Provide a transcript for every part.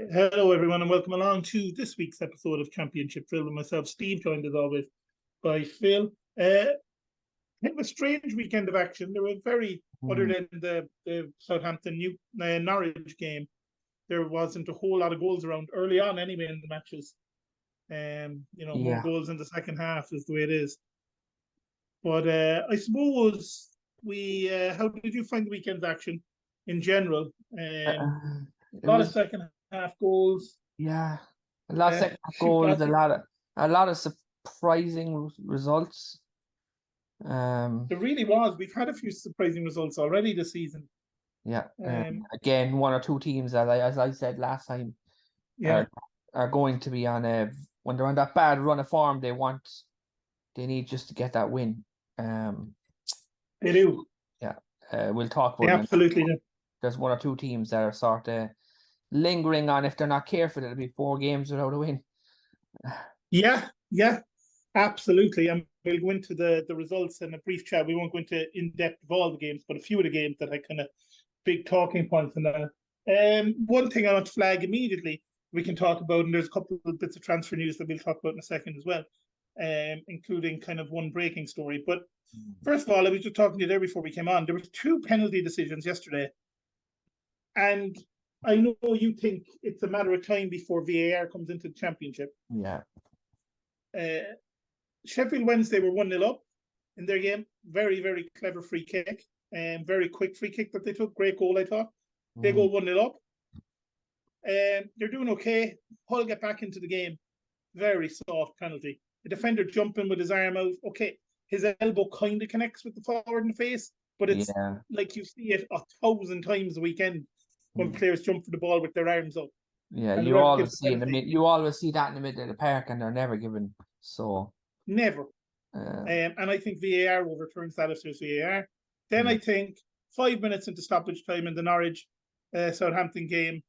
Hello, everyone, and welcome along to this week's episode of Championship Phil with myself, Steve, joined as always by Phil. Kind of a strange weekend of action. There were other than the Southampton Norwich game, there wasn't a whole lot of goals around early on anyway in the matches. More goals in the second half is the way it is. But I suppose how did you find the weekend's action in general? A lot of second half goals. Yeah, a lot of second half goals. A lot of surprising results. There really was. We've had a few surprising results already this season. Yeah. Again, one or two teams, as I said last time, are going to be when they're on that bad run of form. They need just to get that win. They do. Yeah. We'll talk about. They absolutely do. There's one or two teams that are sort of lingering on. If they're not careful, it'll be 4 games without a win. Yeah, absolutely. And we'll go into the results in a brief chat. We won't go into in-depth of all the games, but a few of the games that I kind of big talking points in that. One thing I want to flag immediately we can talk about, and there's a couple of bits of transfer news that we'll talk about in a second as well, including kind of one breaking story. But first of all, I was just talking to you there before we came on. There were 2 penalty decisions yesterday. And I know you think it's a matter of time before VAR comes into the Championship. Yeah. Sheffield Wednesday were 1-0 up in their game. Very, very clever free kick. And very quick free kick that they took. Great goal, I thought. They go 1-0 up. They're doing okay. Hull get back into the game. Very soft penalty. The defender jumping with his arm out. Okay, his elbow kind of connects with the forward in the face, but it's like you see it 1,000 times a weekend when players jump for the ball with their arms up. Yeah, you always see you always see that in the middle of the park, and they're never given. So never. And I think VAR overturns that if there's VAR. Then I think 5 minutes into stoppage time in the Norwich Southampton game,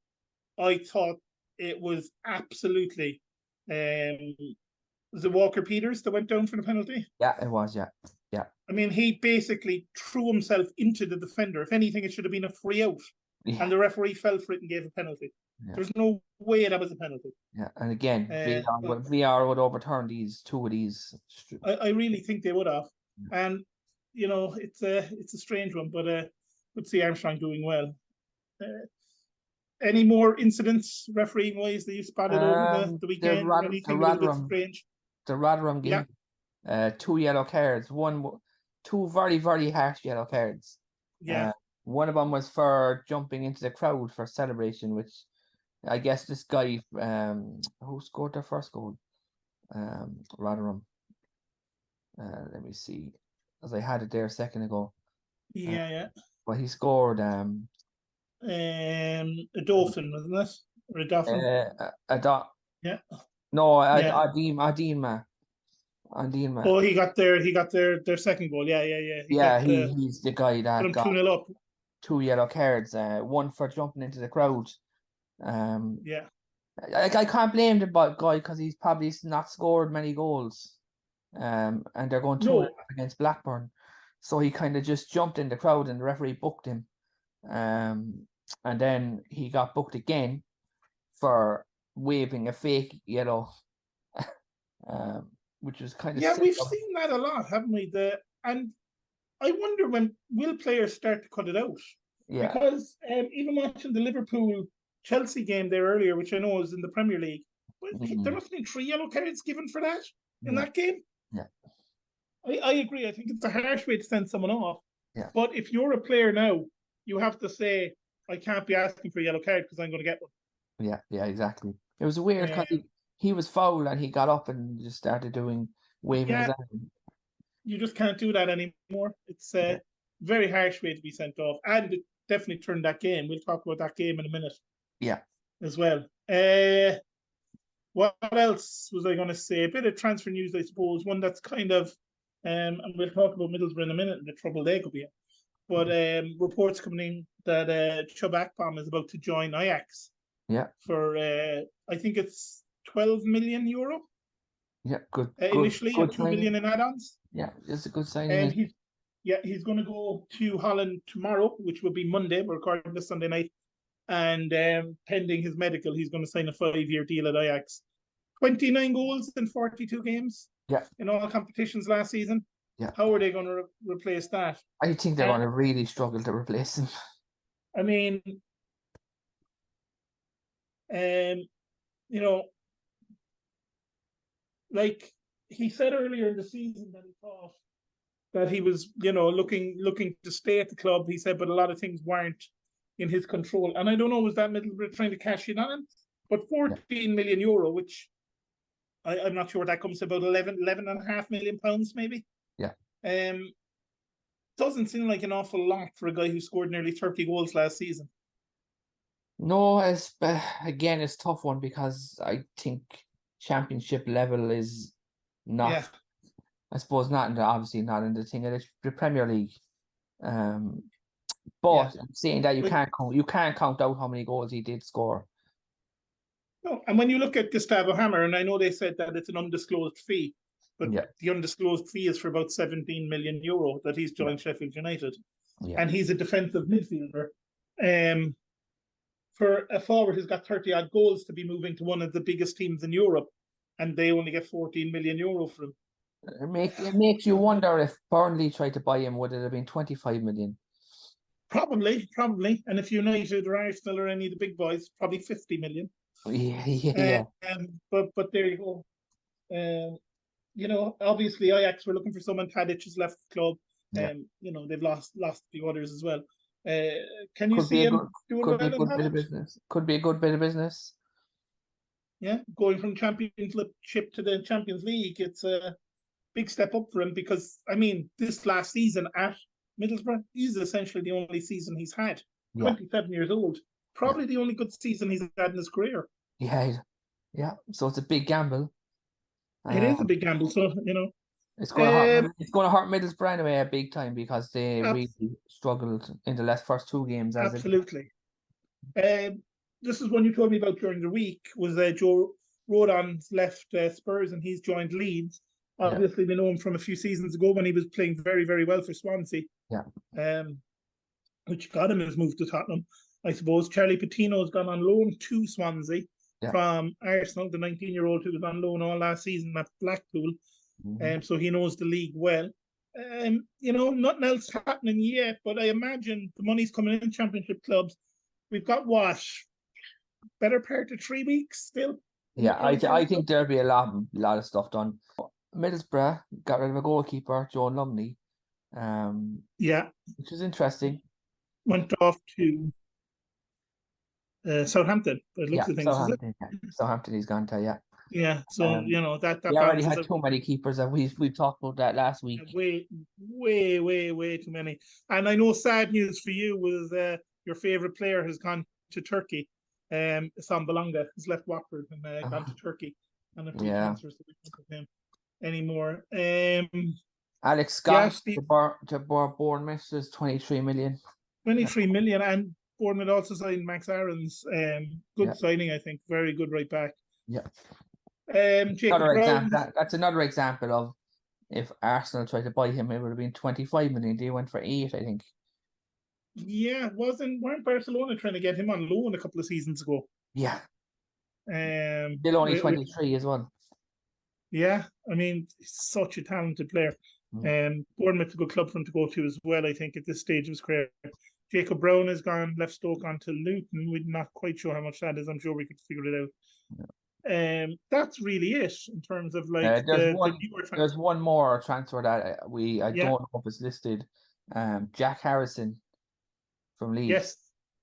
I thought it was absolutely was it Walker Peters that went down for the penalty? Yeah, it was. Yeah. I mean, he basically threw himself into the defender. If anything, it should have been a free out. Yeah. And the referee fell for it and gave a penalty. Yeah. There's no way that was a penalty. Yeah, and again, VR would overturn 2 of these. I really think they would have. Yeah. And, it's a strange one, but let's see Armstrong doing well. Any more incidents refereeing-wise that you spotted over the weekend? The Rotherham game. 2 yellow cards. 2 very, very harsh yellow cards. Yeah. One of them was for jumping into the crowd for celebration, which I guess this guy, who scored their first goal? Rotherham. Let me see, as I had it there a second ago. Yeah. But he scored. A Dolphin, wasn't it? Or a Dolphin? Yeah. No, Adima. Oh, he got their second goal. Yeah. He's the guy that got 2-0 up. 2 yellow cards. One for jumping into the crowd. I can't blame the guy because he's probably not scored many goals. And they're going 2-0 against Blackburn, so he kind of just jumped in the crowd and the referee booked him. And then he got booked again for waving a fake yellow. Which was kind of we've seen that a lot, haven't we? And I wonder when will players start to cut it out? Yeah. Because even watching the Liverpool Chelsea game there earlier, which I know is in the Premier League, there must have been 3 yellow cards given for that in that game. Yeah. I agree. I think it's a harsh way to send someone off. Yeah. But if you're a player now, you have to say, I can't be asking for a yellow card because I'm going to get one. Yeah, exactly. It was weird because he was fouled and he got up and just started waving his arm. You just can't do that anymore. It's a very harsh way to be sent off. And it definitely turned that game. We'll talk about that game in a minute. Yeah. As well. What else was I going to say? A bit of transfer news, I suppose. One that's kind of, and we'll talk about Middlesbrough in a minute and the trouble they could be in. But reports coming in that Akpom is about to join Ajax. Yeah. For, I think it's €12 million. Yeah, good. Initially, good 2 million in add-ons. Yeah, it's a good signing. He's going to go to Holland tomorrow, which will be Monday. We're recording this Sunday night. and pending his medical, he's going to sign a 5-year deal at Ajax. 29 goals in 42 games in all competitions last season. How are they going to replace that? I think they're going to really struggle to replace him. I mean, you know, like he said earlier in the season that he thought that he was, looking to stay at the club. He said, but a lot of things weren't in his control. And I don't know, was that Middlesbrough trying to cash in on him? But 14 million euro, which I'm not sure what that comes to, about 11.5 million pounds, maybe. Doesn't seem like an awful lot for a guy who scored nearly 30 goals last season. No, again, it's a tough one because I think Championship level is not, I suppose, obviously not in the thing of the Premier League. But saying that, you can't count out how many goals he did score. No, and when you look at Gustavo Hammer, and I know they said that it's an undisclosed fee, but the undisclosed fee is for about 17 million euro that he's joined Sheffield United. And he's a defensive midfielder. For a forward who's got 30-odd goals to be moving to one of the biggest teams in Europe, and they only get 14 million euro for him. It makes you wonder if Burnley tried to buy him, would it have been 25 million? Probably. And if United or Arsenal or any of the big boys, probably 50 million. Yeah. But there you go. Obviously Ajax were looking for someone. Tadic has left the club. They've lost a few others as well. Can you see him doing well in Tadic? Could be a good bit of business. Yeah, going from Championship to the Champions League, it's a big step up for him because, I mean, this last season at Middlesbrough is essentially the only season he's had. 27 years old. Probably the only good season he's had in his career. Yeah. So it's a big gamble. It is a big gamble. So, it's going to hurt Middlesbrough anyway a big time because they really struggled in the first two games. Absolutely. This is one you told me about during the week, was Joe Rodon's left Spurs and he's joined Leeds. Obviously, we know him from a few seasons ago when he was playing very, very well for Swansea. Which got him his move to Tottenham, I suppose. Charlie Patino's gone on loan to Swansea from Arsenal, the 19-year-old who was on loan all last season at Blackpool. So he knows the league well. Nothing else happening yet, but I imagine the money's coming in Championship clubs. We've got better part of 3 weeks still. I think there'll be a lot of stuff done. Middlesbrough got rid of a goalkeeper, Joe Lumley. Which is interesting. Went off to Southampton. But it looks like Southampton. Southampton he's gone to, so that we already had too many keepers, and we've talked about that last week. Way too many. And I know sad news for you was your favourite player has gone to Turkey. Sam Belanga has left Watford and gone to Turkey. And a few transfers with him anymore. Alex Scott to Bournemouth is 23 million. 23 million, and Bournemouth also signed Max Aarons. Good signing, I think. Very good right back. That's another example of if Arsenal tried to buy him, it would have been 25 million. They went for 8, I think. Yeah, weren't Barcelona trying to get him on loan a couple of seasons ago? Yeah. Still only 23 as well. Yeah, I mean, he's such a talented player. Bournemouth's a good club for him to go to as well, I think, at this stage of his career. Jacob Brown has left Stoke on to Luton. We're not quite sure how much that is. I'm sure we could figure it out. That's really it in terms of like there's one more transfer that I don't know if it's listed. Jack Harrison from Leeds.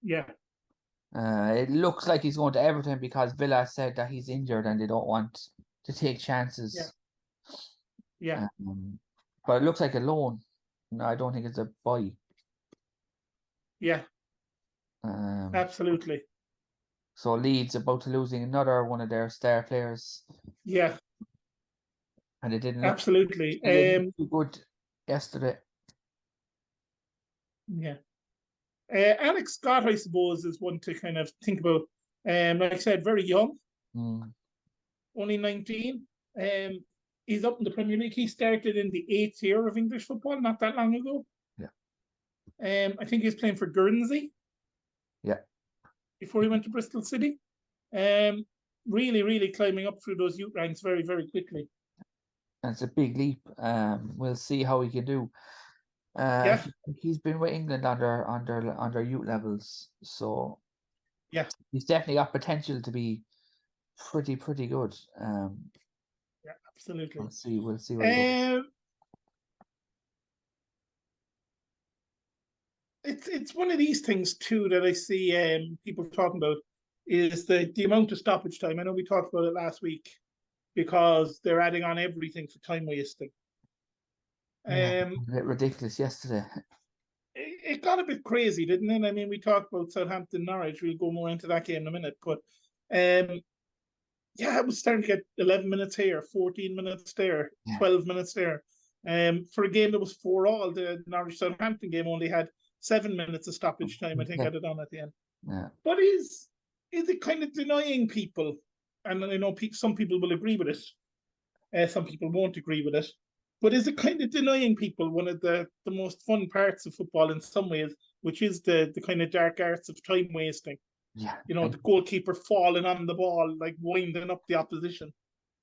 It looks like he's going to Everton because Villa said that he's injured and they don't want to take chances. But it looks like a loan. No, I don't think it's a buy. Absolutely. So Leeds about to losing another one of their star players. And it didn't absolutely look too good yesterday. Alex Scott, I suppose, is one to kind of think about. Like I said, very young. Only 19. He's up in the Premier League. He started in the 8th year of English football not that long ago. I think he's playing for Guernsey. before he went to Bristol City. Really, really climbing up through those youth ranks very, very quickly. It's a big leap. We'll see how he can do. Yeah. He's been with England under youth levels, so yeah, he's definitely got potential to be pretty good. Yeah, absolutely. We'll see where he goes. It's one of these things too that I see people talking about is the amount of stoppage time. I know we talked about it last week because they're adding on everything for time wasting. Yeah, a bit ridiculous yesterday. It got a bit crazy, didn't it? I mean, we talked about Southampton Norwich. We'll go more into that game in a minute, but yeah, it was starting to get 11 minutes here, 14 minutes there, 12 minutes there. For a game that was 4-4, the Norwich Southampton game only had 7 minutes of stoppage time. I think added on at the end. Yeah. But is it kind of denying people? And I know some people will agree with it. Some people won't agree with it. But is it kind of denying people one of the most fun parts of football in some ways, which is the kind of dark arts of time wasting? Yeah. The goalkeeper falling on the ball, like winding up the opposition.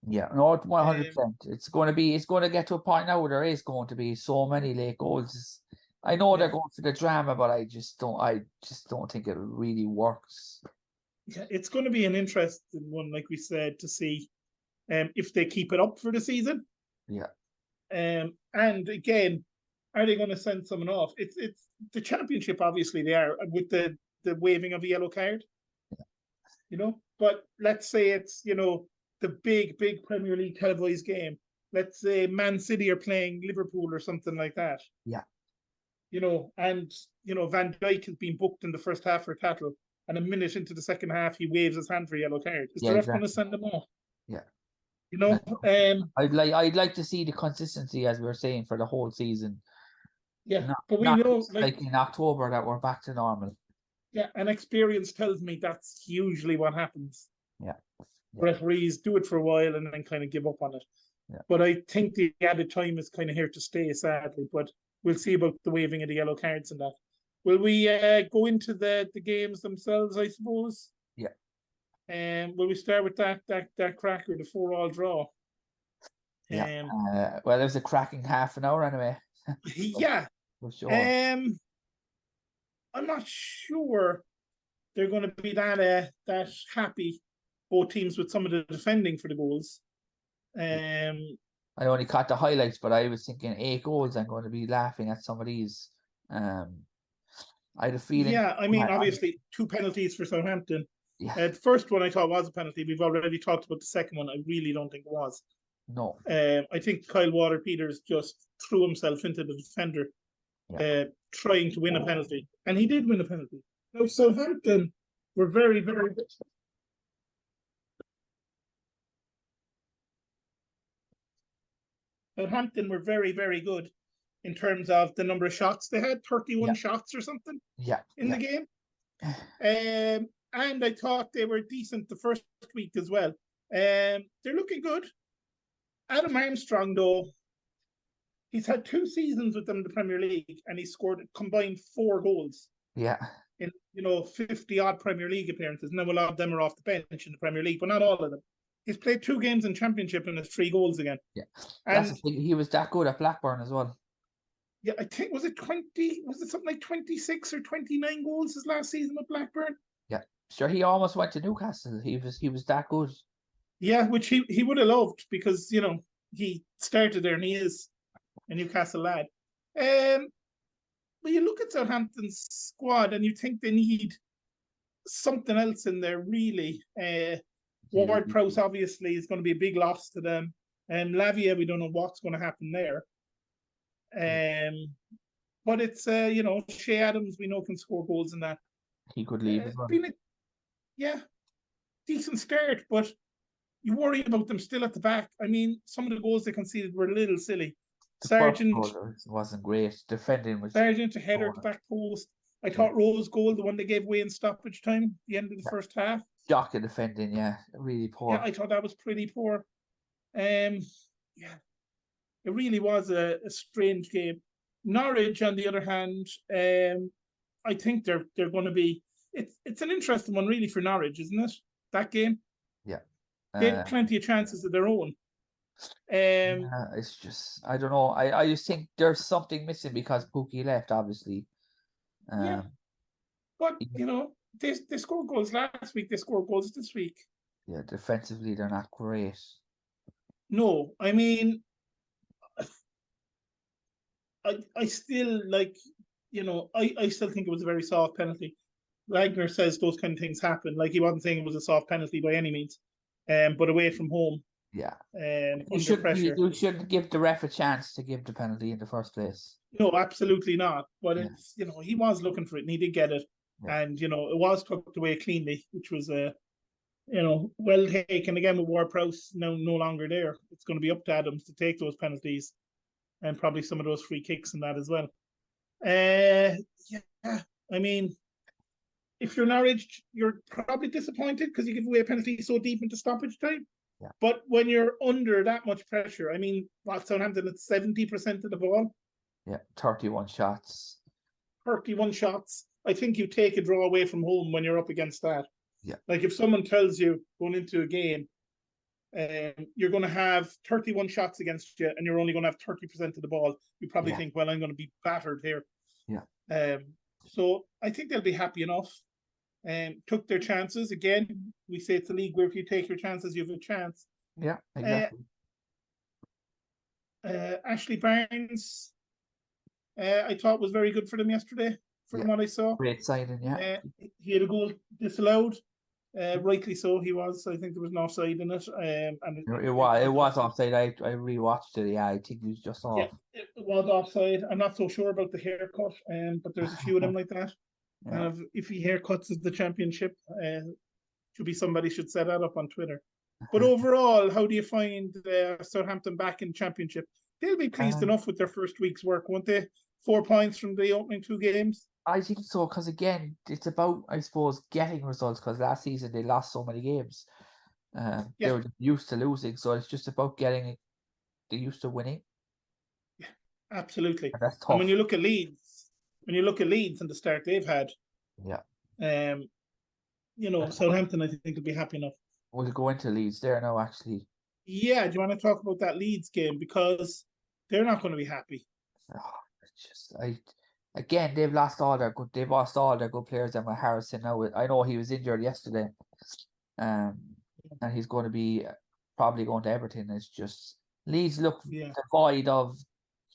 Yeah, no, 100%. It's going to get to a point now where there is going to be so many late goals. I know they're going for the drama, but I just don't think it really works. Yeah, it's going to be an interesting one, like we said, to see if they keep it up for the season. Yeah. And again, are they going to send someone off? It's the Championship, obviously they are, with the waving of a yellow card. Yeah. But let's say it's the big Premier League televised game. Let's say Man City are playing Liverpool or something like that. Yeah. And Van Dijk has been booked in the first half for a tackle, and a minute into the second half he waves his hand for a yellow card. Is the ref going to send him off? Yeah. I'd like to see the consistency, as we were saying, for the whole season. Yeah, but we know, like in October, that we're back to normal. Yeah, and experience tells me that's usually what happens. Yeah. Referees do it for a while and then kind of give up on it. Yeah. But I think the added time is kind of here to stay, sadly. But we'll see about the waving of the yellow cards and that. Will we go into the games themselves, I suppose? Yeah. Will we start with that cracker, the 4-4 draw? Yeah. Well, it was a cracking half an hour anyway. Yeah. For sure. I'm not sure they're going to be that happy, both teams, with some of the defending for the goals. I only caught the highlights, but I was thinking 8 goals. I'm going to be laughing at some of these. I had a feeling. Yeah, I mean, obviously 2 penalties for Southampton. Yeah. The first one I thought was a penalty. We've already talked about the second one. I really don't think it was. No. I think Kyle Walker-Peters just threw himself into the defender, trying to win a penalty, and he did win a penalty. Now Southampton were very, very good. Southampton were very, very good in terms of the number of shots they had, 31 shots or something in the game. And I thought they were decent the first week as well. They're looking good. Adam Armstrong, though, he's had 2 seasons with them in the Premier League, and he scored a combined 4 goals. Yeah. In 50-odd Premier League appearances. Now a lot of them are off the bench in the Premier League, but not all of them. He's played 2 games in Championship and has 3 goals again. Yeah, that's the thing. He was that good at Blackburn as well. Yeah, I think was it something like 26 or 29 goals his last season with Blackburn? Yeah, sure. He almost went to Newcastle. He was that good. Yeah, which he would have loved, because he started there and he is a Newcastle lad. But you look at Southampton's squad and you think they need something else in there, really. Ward-Prowse obviously is going to be a big loss to them. Lavia, we don't know what's going to happen there. But it's Shea Adams, we know, can score goals in that. He could leave as well. Decent start, but you worry about them still at the back. I mean, some of the goals they conceded were a little silly. Sargent wasn't great. Defending was Sargent, a header at the back post. I thought Rowe's goal, the one they gave away in stoppage time, the end of the first half. Shocking defending, really poor. Yeah, I thought that was pretty poor. It really was a strange game. Norwich, on the other hand, I think they're going to be. it's an interesting one, really, for Norwich, isn't it? That game, Yeah. they had plenty of chances of their own. It's just, I don't know. I just think there's something missing because Pookie left, obviously. Yeah, but they scored goals last week. They scored goals this week. Yeah, defensively they're not great. No, I mean, I still I still think it was a very soft penalty. Wagner says those kind of things happen. Like, he wasn't saying it was a soft penalty by any means, but away from home, Yeah. under pressure. You shouldn't give the ref a chance to give the penalty in the first place. No, absolutely not. But Yeah. it's he was looking for it and he did get it, Yeah. and it was tucked away cleanly, which was well taken. Again, with Ward-Prowse now no longer there, it's going to be up to Adams to take those penalties and probably some of those free kicks and that as well. Yeah, I mean, if you're Norwich, you're probably disappointed because you give away a penalty so deep into stoppage time. Yeah. But when you're under that much pressure, I mean, Southampton at 70% of the ball, Yeah, 31 shots. 31 shots. I think you take a draw away from home when you're up against that. Yeah. Like, if someone tells you going into a game, you're going to have 31 shots against you and you're only going to have 30% of the ball, you probably think, well, I'm going to be battered here. Yeah. So I think they'll be happy enough. Took their chances. Again, we say it's a league where if you take your chances, you have a chance. Yeah, exactly. Ashley Barnes, I thought was very good for them yesterday, from what I saw. Great signing, yeah. He had a goal disallowed. Rightly so, he was. I think there was an offside in it. And it was offside. I rewatched it. Yeah, I think he was just off. Yeah, it was offside. I'm not so sure about the haircut, but there's a few of them like that. Yeah. If he haircuts is the championship, should be somebody should set that up on Twitter. But overall, how do you find Southampton back in championship? They'll be pleased enough with their first week's work, won't they? 4 points from the opening 2 games. I think so, because again, it's about, I suppose, getting results, because last season they lost so many games. They were used to losing, so it's just about getting they used to winning. Yeah, absolutely. And that's tough. And when you look at Leeds and the start they've had, Southampton, I think, will be happy enough. We'll go into Leeds there now, actually. Yeah, do you want to talk about that Leeds game? Because they're not going to be happy. Again, they've lost all their good players. And with Harrison now, I know he was injured yesterday, and he's going to be probably going to Everton. It's just Leeds look devoid of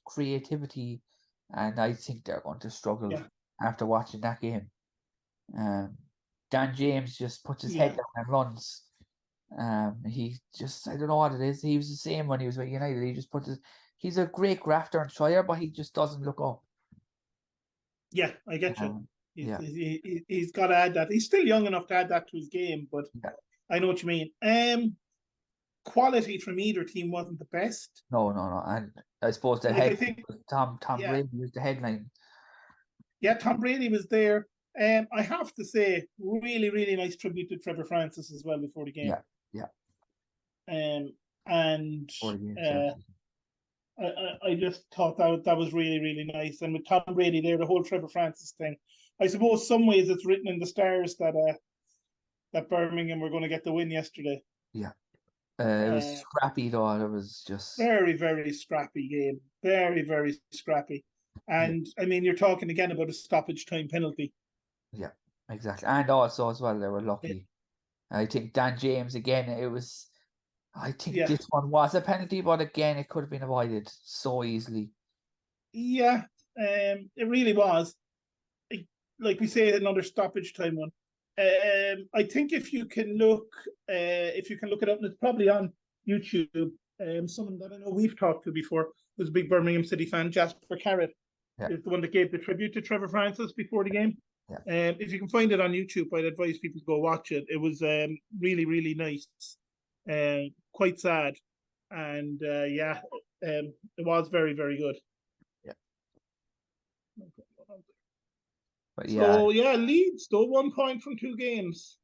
creativity, and I think they're going to struggle after watching that game. Dan James just puts his head down and runs. He just, I don't know what it is. He was the same when he was with United. He just he's a great grafter and trier, but he just doesn't look up. Yeah, I get you. He's got to add that. He's still young enough to add that to his game, but I know what you mean. Quality from either team wasn't the best. No. And I suppose Tom Brady was the headline. Yeah, Tom Brady was there. I have to say, really, really nice tribute to Trevor Francis as well before the game. Yeah. I just thought that was really, really nice. And with Tom Brady there, the whole Trevor Francis thing, I suppose some ways it's written in the stars that Birmingham were going to get the win yesterday. Yeah. It was scrappy though. It was just very, very scrappy game. Very, very scrappy. And I mean, you're talking again about a stoppage time penalty. Yeah, exactly. And also as well, they were lucky. I think Dan James again. I think this one was a penalty, but again, it could have been avoided so easily. Yeah, it really was. Like we say, another stoppage time one. I think if you can look it up, and it's probably on YouTube. Someone that I know we've talked to before was a big Birmingham City fan, Jasper Carrott, is the one that gave the tribute to Trevor Francis before the game. If you can find it on YouTube, I'd advise people to go watch it. It was really, really nice. Quite sad, and it was very, very good. But Leeds though 1 point from 2 games.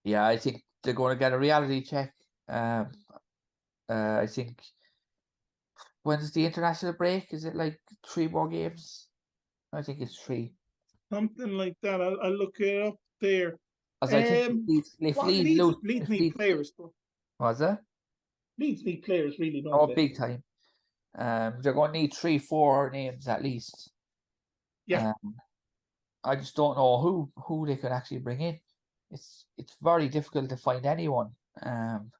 Yeah, I think they're going to get a reality check. I think when's the international break? Is it like 3 more games? I think it's 3. Something like that. I'll look it up. there. As I think if What Leeds lose, Leeds if need Leeds, players, though. was it? Leeds need players, really, don't Oh, they? big time. They're going to need 3-4 names at least. Yeah. I just don't know who they could actually bring in. It's very difficult to find anyone. And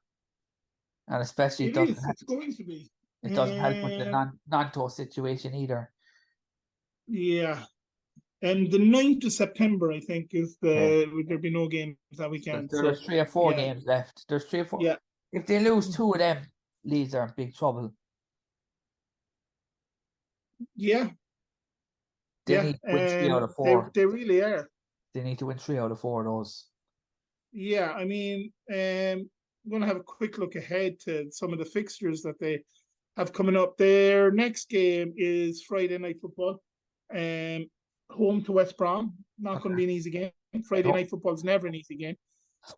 especially It is. It's going to be. it doesn't help with the Nanto situation either. Yeah. And the 9th of September, I think, is there'll be no games that weekend. There's 3 or 4 games left. There's 3 or 4. Yeah. If they lose 2 of them, Leeds are in big trouble. Yeah. They need to win 3 out of 4. They really are. They need to win 3 out of 4 of those. Yeah, I mean, I'm going to have a quick look ahead to some of the fixtures that they have coming up. Their next game is Friday Night Football, home to West Brom. Not going to be an easy game. Friday Night Football is never an easy game.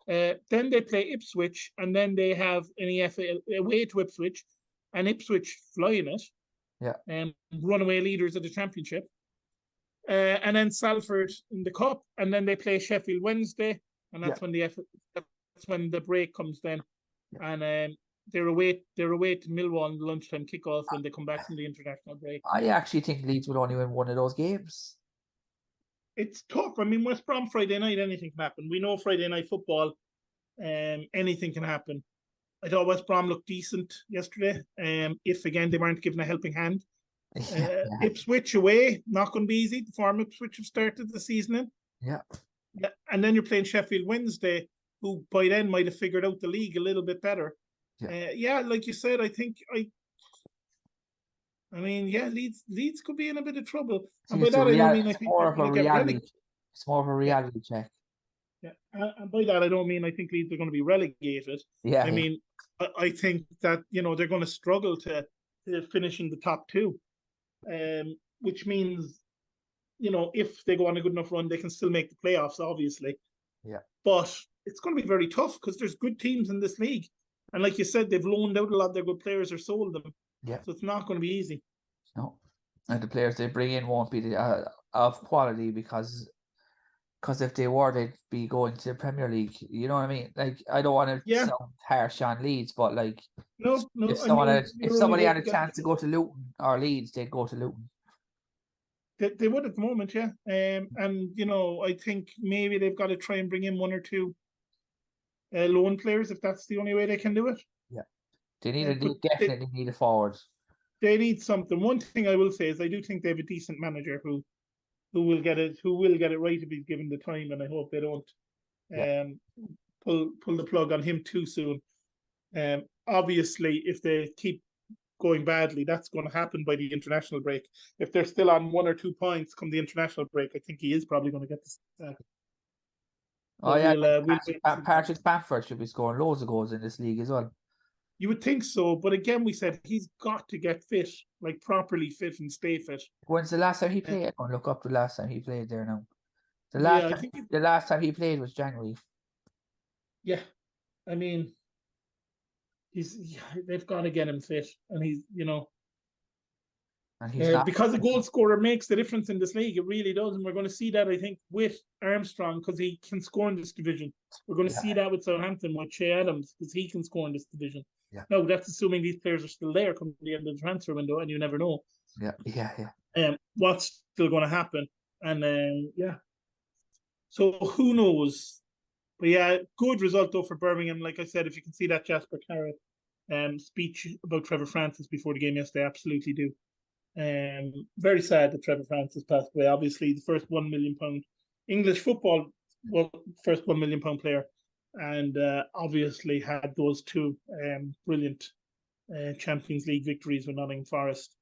Then they play Ipswich, and then they have an EFL away to Ipswich, and Ipswich flying it. Yeah. Runaway leaders of the Championship. And then Salford in the Cup, and then they play Sheffield Wednesday, and that's when the break comes then. And they're away to Millwall in the lunchtime kickoff when they come back from the international break. I actually think Leeds would only win one of those games. It's tough. I mean, West Brom Friday night, anything can happen. We know Friday Night Football, anything can happen. I thought West Brom looked decent yesterday. If again they weren't given a helping hand. Ipswich away, not going to be easy. The form Ipswich have started the season in. Yeah. And then you're playing Sheffield Wednesday, who by then might have figured out the league a little bit better. Like you said, I think Leeds could be in a bit of trouble. And by that I don't mean I think they're going to get relegated. It's more of a reality check. Yeah, and by that I don't mean I think Leeds are going to be relegated. Yeah. I mean I think that they're going to struggle to finishing the top 2. Which means, if they go on a good enough run, they can still make the playoffs, obviously. Yeah. But it's going to be very tough because there's good teams in this league. And like you said, they've loaned out a lot of their good players or sold them. Yeah. So it's not going to be easy. No. And the players they bring in won't be of quality because if they were, they'd be going to the Premier League. You know what I mean? Like, I don't want to sound harsh on Leeds, but like, no. If somebody had a chance to go to Luton or Leeds, they'd go to Luton. They would at the moment, yeah. And I think maybe they've got to try and bring in 1 or 2 loan players if that's the only way they can do it. Yeah, they definitely need a forward. They need something. One thing I will say is I do think they have a decent manager who will get it right if he's given the time, and I hope they don't pull the plug on him too soon. Obviously, if they keep going badly, that's going to happen by the international break. If they're still on 1 or 2 points come the international break, I think he is probably going to get the sack. Patrick Bamford should be scoring loads of goals in this league as well. You would think so, but again, we said he's got to get fit, like properly fit and stay fit. When's the last time he played? I'm going to look up the last time he played there now. The last time he played was January. Yeah, I mean, they've got to get him fit, and he's because a goal scorer makes the difference in this league. It really does, and we're going to see that I think with Armstrong because he can score in this division. We're going to see that with Southampton with Che Adams because he can score in this division. Yeah. No, that's assuming these players are still there come the end of the transfer window, and you never know. Yeah. What's still going to happen, and So who knows? But yeah, good result though for Birmingham. Like I said, if you can see that Jasper Carrott speech about Trevor Francis before the game yesterday, absolutely do. Very sad that Trevor Francis passed away. Obviously, the first £1 million English football, first £1 million player, and obviously had those 2 brilliant Champions League victories with Nottingham Forest,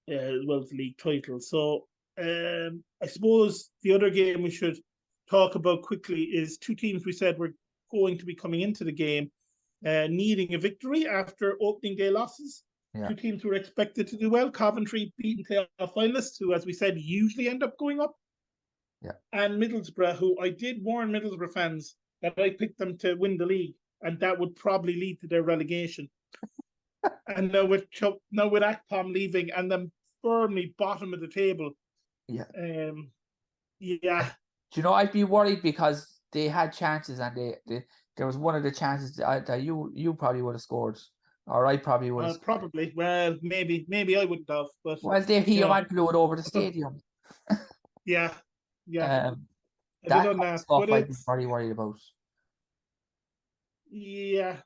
as well as the league title. So I suppose the other game we should talk about quickly is 2 teams we said were going to be coming into the game needing a victory after opening day losses. Yeah. 2 teams who were expected to do well. Coventry beating playoff finalists, who, as we said, usually end up going up. Yeah. And Middlesbrough, who I did warn Middlesbrough fans that I picked them to win the league, and that would probably lead to their relegation. And now with Akpom leaving and them firmly bottom of the table. Yeah. Do you know, I'd be worried because they had chances and there was one of the chances that you probably would have scored, or I probably would have. Probably. Well, maybe I wouldn't have, but Well, he you know, blew it over the stadium. yeah, yeah. I've That done kind of that, stuff but I'd be it's very worried about. yeah.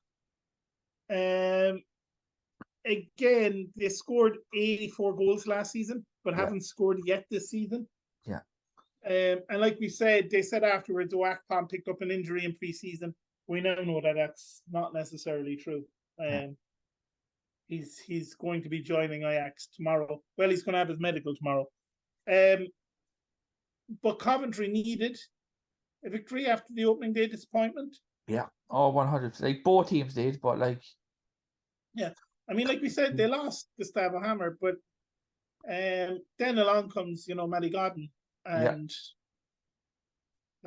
Um, Again, they scored 84 goals last season, but Yeah. haven't scored yet this season. Yeah. And like we said, they said afterwards, Akpom picked up an injury in pre-season. We now know that that's not necessarily true. Yeah. He's going to be joining Ajax tomorrow. Well, he's going to have his medical tomorrow. But Coventry needed a victory after the opening day disappointment. Yeah. Oh, 100. Like both teams did, but like. Yeah. I mean, like we said, they lost the Gustavo Hammer, but then along comes, Matty Godden. And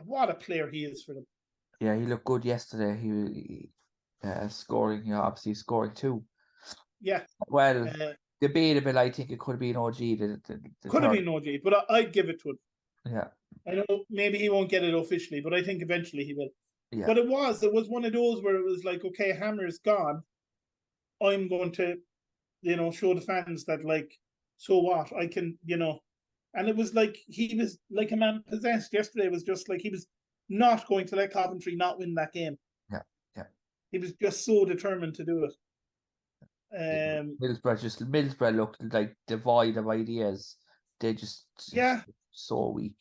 what a player he is for them. Yeah, he looked good yesterday. He scoring, obviously scoring 2. Yeah. Well, debatable. I think it could have been OG. The could have been OG, but I'd give it to him. Yeah. I know maybe he won't get it officially, but I think eventually he will. Yeah. But it was one of those where it was like, okay, Hammer's gone. I'm going to, show the fans that, like, so what? I can, and it was like he was like a man possessed. Yesterday was just like he was not going to let Coventry not win that game. Yeah. Yeah. He was just so determined to do it. Middlesbrough looked like devoid of ideas. They just so weak.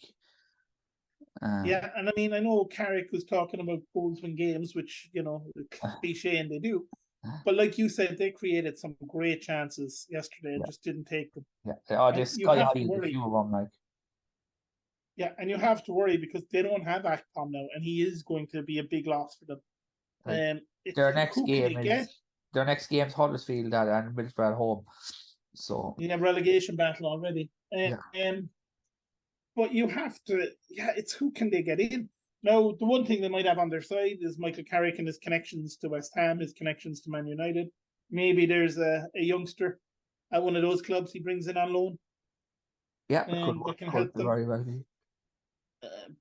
Yeah, and I mean, I know Carrick was talking about goals win games, which, cliche, and they do. But like you said, they created some great chances yesterday and just didn't take them. Yeah, oh, they sky high a few of them, like. Yeah, and you have to worry because they don't have Akpom now, and he is going to be a big loss for them. Their next game's Huddersfield and Middlesbrough at home. So relegation battle already. But you have to, it's who can they get in? Now, the one thing they might have on their side is Michael Carrick and his connections to West Ham, his connections to Man United. Maybe there's a youngster at one of those clubs he brings in on loan. Yeah, that can help them. Very well be.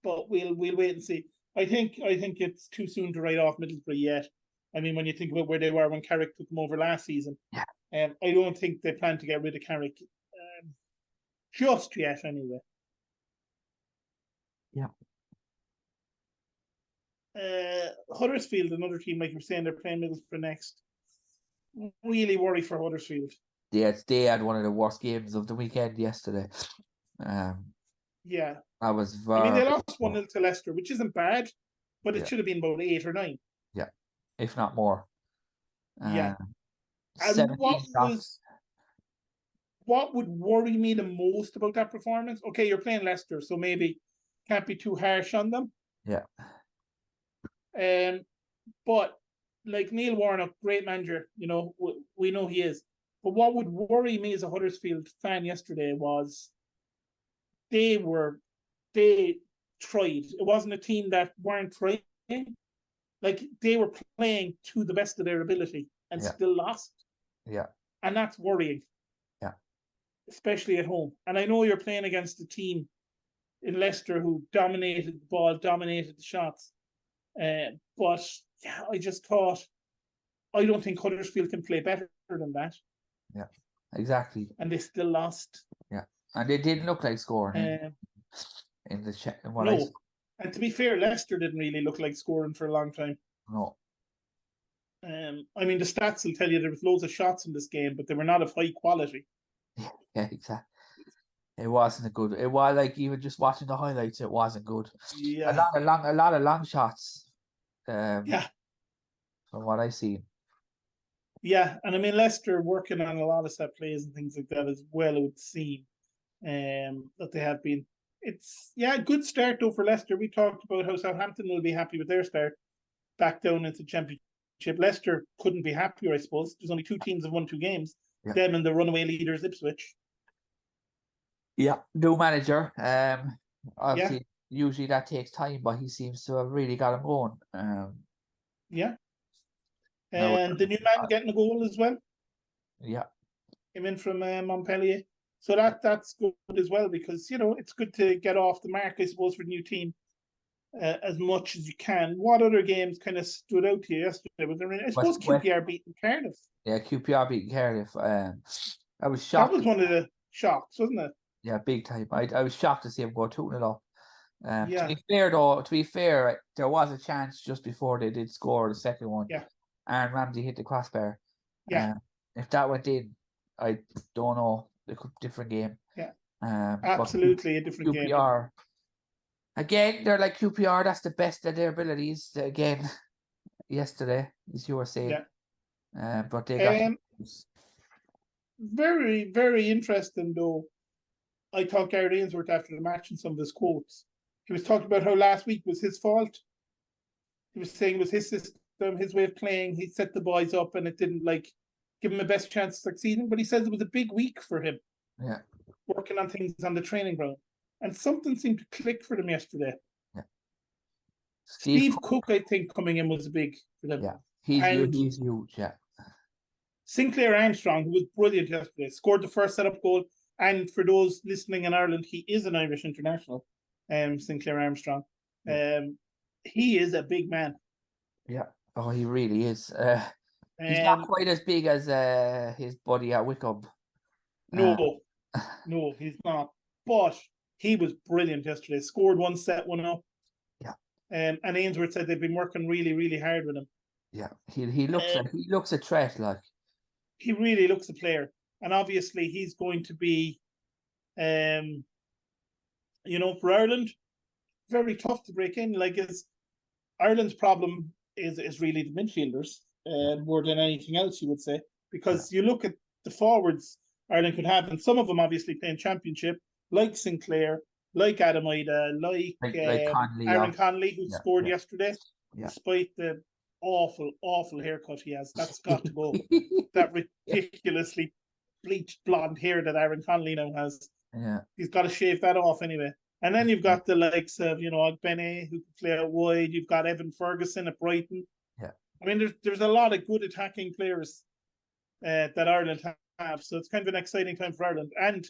But we'll wait and see. I think it's too soon to write off Middlesbrough yet. I mean, when you think about where they were when Carrick took them over last season, I don't think they plan to get rid of Carrick just yet, anyway. Yeah. Huddersfield, another team, like you're saying, they're playing Middlesbrough next. Really worry for Huddersfield. Yeah, they had one of the worst games of the weekend yesterday. Yeah. I was I mean, they lost 1-0 to Leicester, which isn't bad, but it should have been about 8 or 9. Yeah, if not more. Yeah. 17 shots. What would worry me the most about that performance? Okay, you're playing Leicester, so maybe can't be too harsh on them. Yeah. But like Neil Warnock, great manager, we know he is. But what would worry me as a Huddersfield fan yesterday was they tried. It wasn't a team that weren't trying. Like they were playing to the best of their ability and still lost. Yeah. And that's worrying. Yeah. Especially at home. And I know you're playing against a team in Leicester who dominated the ball, dominated the shots. But I just thought, I don't think Huddersfield can play better than that. Yeah, exactly. And they still lost. Yeah, and they didn't look like scoring in the check. No, and to be fair, Leicester didn't really look like scoring for a long time. No. I mean, the stats will tell you there was loads of shots in this game, but they were not of high quality. Yeah, exactly. It wasn't good. It was like even just watching the highlights, it wasn't good. Yeah. A lot of long shots. From what I see. Yeah, and I mean Leicester working on a lot of set plays and things like that as well, it would seem. That they have been. It's a good start though for Leicester. We talked about how Southampton will be happy with their start back down into the Championship. Leicester couldn't be happier, I suppose. There's only 2 teams that won 2 games. Yeah. Them and the runaway leaders Ipswich. Yeah, new manager. Obviously, usually that takes time, but he seems to have really got him going. Yeah. And the new man getting a goal as well. Yeah. Came in from Montpellier. So that's good as well because, it's good to get off the mark, I suppose, for the new team as much as you can. What other games kind of stood out to you yesterday? Was there? I suppose QPR beating Cardiff. Yeah, QPR beating Cardiff. I was That shocked. was one of the shocks, wasn't it? Yeah, big time. I was shocked to see him go 2-0 up. Yeah. To be fair, there was a chance just before they did score the second one. Yeah. And Ramsey hit the crossbar. Yeah. If that went in, I don't know. It could be a different game. Yeah. But Absolutely a different QPR, game. again, they're like QPR. That's the best of their abilities. Again, yesterday, as you were saying. Yeah. But they got very, very interesting though. I thought Gary Ainsworth after the match in some of his quotes. He was talking about how last week was his fault. He was saying it was his system, his way of playing. He set the boys up and it didn't give him the best chance of succeeding. But he says it was a big week for him. Yeah. Working on things on the training ground. And something seemed to click for them yesterday. Yeah. Steve Cook, I think, coming in was big for them. Yeah. He's huge, yeah. Sinclair Armstrong, who was brilliant yesterday, scored the first set-up goal. And for those listening in Ireland, he is an Irish international, Sinclair Armstrong. Yeah. He is a big man. Yeah. Oh, he really is. He's not quite as big as his buddy at Wickham. No, he's not. But he was brilliant yesterday. Scored one, set one up. Yeah. And Ainsworth said they've been working really, really hard with him. Yeah. He looks a threat, like. He really looks a player. And obviously he's going to be for Ireland, very tough to break in. Like Ireland's problem is really the midfielders, more than anything else, you would say. Because you look at the forwards Ireland could have, and some of them obviously playing Championship, like Sinclair, like Adam Ida, like Conley, Aaron Conley, who scored yesterday, yeah. despite the awful haircut he has. That's got to go. That ridiculously bleached blonde hair that Aaron Conley now has. Yeah. He's got to shave that off anyway. And then you've got the likes of, Ogbene, who can play out wide. You've got Evan Ferguson at Brighton. Yeah. I mean, there's a lot of good attacking players that Ireland have. So it's kind of an exciting time for Ireland. And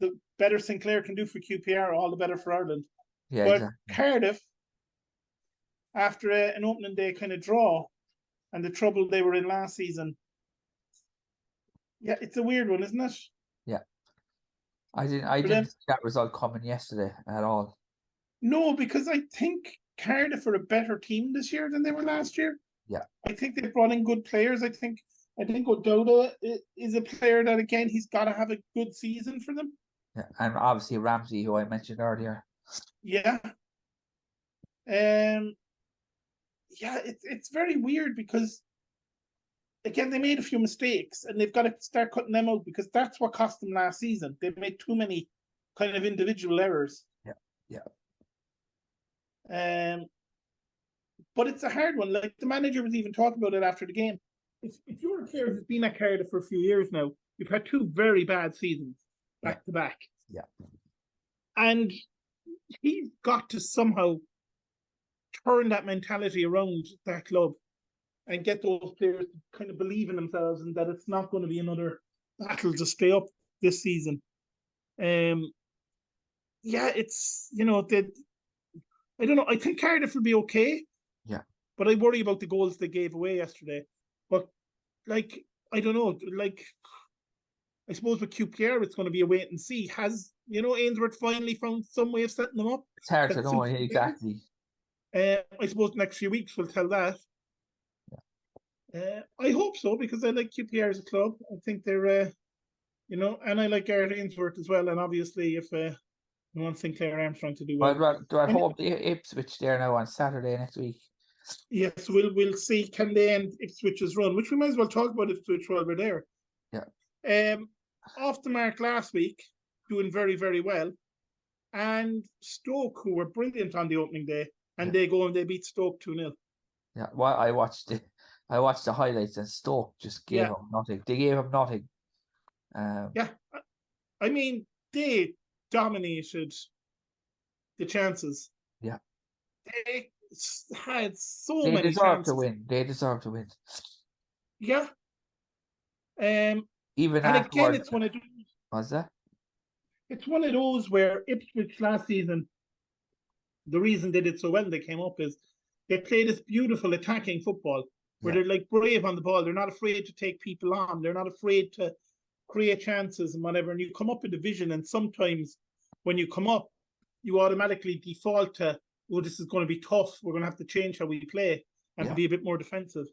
the better Sinclair can do for QPR, all the better for Ireland. Yeah, but exactly. Cardiff, after an opening day kind of draw and the trouble they were in last season, yeah, it's a weird one, isn't it? Yeah. I didn't see that result coming yesterday at all. No, because I think Cardiff are a better team this year than they were last year. Yeah. I think they've brought in good players. I think O'Dowda is a player that, again, he's got to have a good season for them. Yeah, and obviously Ramsey, who I mentioned earlier. Yeah. Yeah, it's very weird because, again, they made a few mistakes and they've got to start cutting them out because that's what cost them last season. They made too many kind of individual errors. Yeah. But it's a hard one. Like the manager was even talking about it after the game. If you're a player who's been at Cardiff for a few years now, you've had two very bad seasons back to back. Yeah. And he's got to somehow turn that mentality around that club and get those players to kind of believe in themselves and that it's not going to be another battle to stay up this season. It's, I don't know. I think Cardiff will be okay. Yeah. But I worry about the goals they gave away yesterday. But, I don't know. I suppose with QPR, it's going to be a wait and see. Has, Ainsworth finally found some way of setting them up? It's hard to know, exactly. I suppose the next few weeks will tell that. Yeah. I hope so, because I like QPR as a club. I think they're, and I like Gareth Ainsworth as well. And obviously, if we want Sinclair Armstrong to do well. Do I hope Ipswich there now on Saturday next week? Yes, we'll see. Can they end Ipswich's run? Which we might as well talk about Ipswich while we're there. Yeah. Off the mark last week, doing very, very well. And Stoke, who were brilliant on the opening day, and they go and they beat Stoke 2-0. Yeah, well, I watched the highlights and Stoke just gave them nothing. They gave them nothing. I mean, they dominated the chances. Yeah. They had so many chances. They deserve to win. Yeah. Even and afterwards, again, it's one of those. Was that? It's one of those where Ipswich last season, the reason they did so well, they came up, is they play this beautiful attacking football where they're like brave on the ball. They're not afraid to take people on. They're not afraid to create chances and whatever. And you come up a division, and sometimes when you come up, you automatically default to, oh, this is going to be tough. We're going to have to change how we play and be a bit more defensive.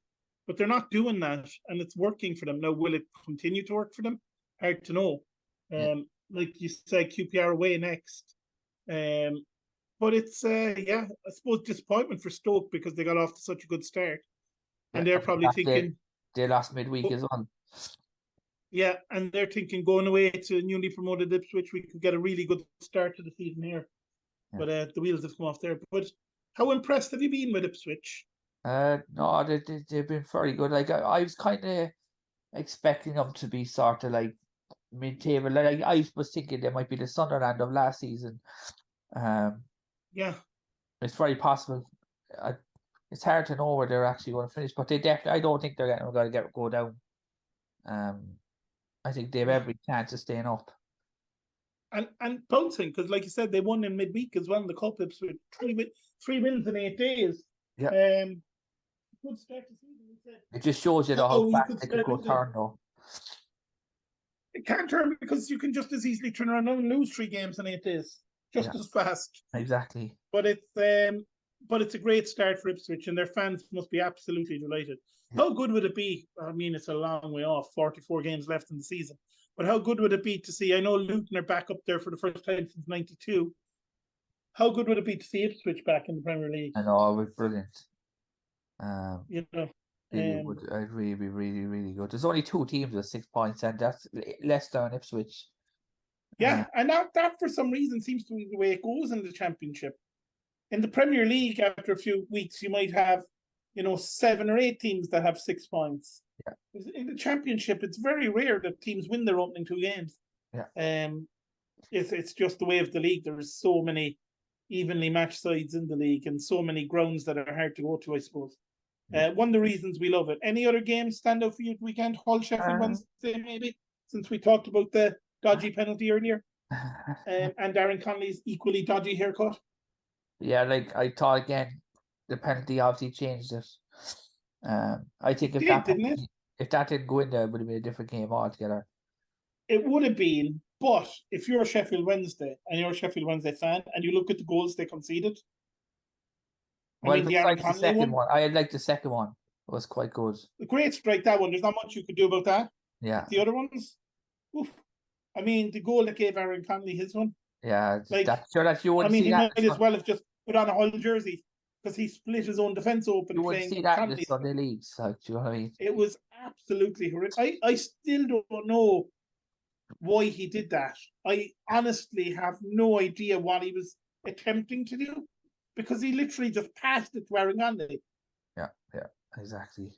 But they're not doing that, and it's working for them. Now, will it continue to work for them? Hard to know. Like you said, QPR away next. But it's, I suppose disappointment for Stoke because they got off to such a good start. And they're probably thinking... They lost midweek as well. Yeah, and they're thinking going away to newly promoted Ipswich, we could get a really good start to the season here. But the wheels have come off there. But how impressed have you been with Ipswich? No, they've been very good. Like I was kind of expecting them to be sort of like mid-table. Like I was thinking they might be the Sunderland of last season. Yeah, it's very possible. It's hard to know where they're actually going to finish, but they definitely. I don't think they're going to go down. I think they have every chance of staying up. And bouncing, because like you said, they won in midweek as well in the Cup. Ipswich 3 wins in 8 days. Yeah. Good start to season. It just shows you how fast they could go turn, though. It can't turn because you can just as easily turn around and lose 3 games in 8 days, just as fast. Exactly. But it's a great start for Ipswich, and their fans must be absolutely delighted. How good would it be? I mean, it's a long way off, 44 games left in the season. But how good would it be to see? I know Luton are back up there for the first time since '92. How good would it be to see Ipswich back in the Premier League? I know, it was brilliant. It would really be really, really good. There's only 2 teams with 6 points, and that's Leicester and Ipswich. Yeah, and that for some reason seems to be the way it goes in the Championship. In the Premier League, after a few weeks, you might have, 7 or 8 teams that have 6 points. Yeah. In the Championship, it's very rare that teams win their opening 2 games. Yeah. It's just the way of the league. There's so many evenly matched sides in the league, and so many grounds that are hard to go to, I suppose. One of the reasons we love it. Any other games stand out for you this weekend? Hull Sheffield Wednesday, maybe, since we talked about the dodgy penalty earlier, and Darren Conley's equally dodgy haircut. Yeah, like I thought again, the penalty obviously changed it. I think if that didn't go in there, it would have been a different game altogether. It would have been, but if you're a Sheffield Wednesday and you're a Sheffield Wednesday fan and you look at the goals they conceded, the second one. I like the second one. It was quite good. The great strike, that one. There's not much you could do about that. Yeah. The other ones, oof. I mean, the goal that gave Aaron Conley his one. Yeah, that you wouldn't see he that. Might as well have just put on a Hull jersey because he split his own defence open. You wouldn't see that in the Sunday leagues. Like, do you know what I mean? It was absolutely horrific. I still don't know why he did that. I honestly have no idea what he was attempting to do, because he literally just passed it to Aaron Conley. Yeah, exactly.